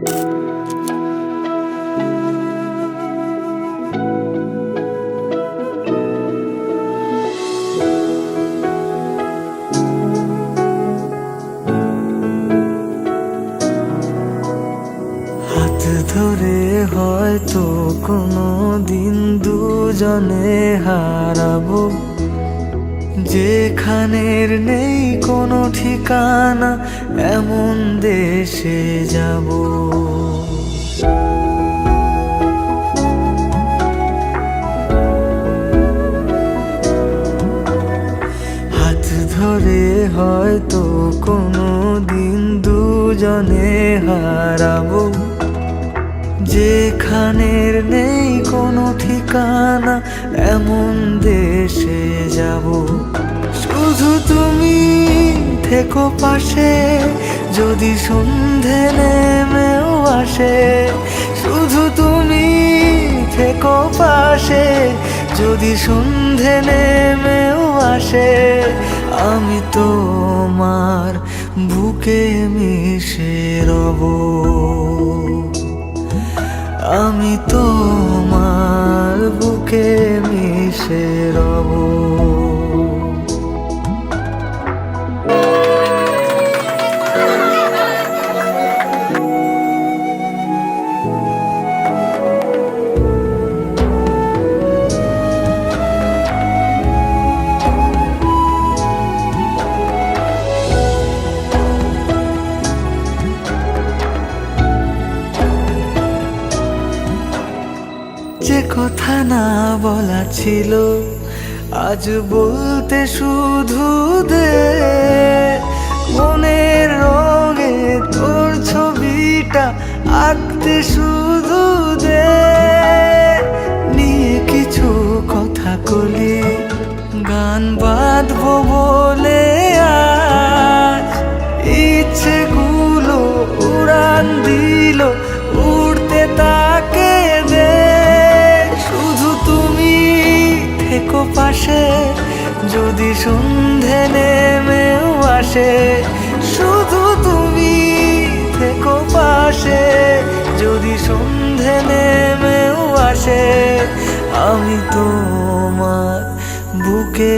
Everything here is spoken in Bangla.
হাত ধরে হয়তো কোনো দিন দুজনে হারাবো, যেখানের নেই কোনো ঠিকানা এমন দেশে যাব। হাত ধরে হয়তো কোনো দিন দুজনে হারাবো, যেখানের নেই কোনো ঠিকানা এমন দেশে যাব। শুধু তুমি থেকো পাশে যদি সন্ধে নেমেও আসে, শুধু তুমি থেকো পাশে যদি সন্ধে নেমেও আসে। আমি তোমার বুকে মিশে রব, আমি তোমার বুকে মিশে রব। যে কথা না বলা ছিল আজ বলতে শুধু দে, মনের রঙে তোর ছবিটা আঁকতে শুধু দে। নিয়ে কিছু কথা কলি গান বাঁধবো বলে আজ ইচ্ছেগুলো উড়ান দিল, উড়তে তাকে দে। শুধু তুমি থেকো পাশে যদি সন্ধে নেমেও আসে, শুধু তুমি থেকো পাশে যদি সন্ধে নেমেও আসে। আমি তোমার বুকে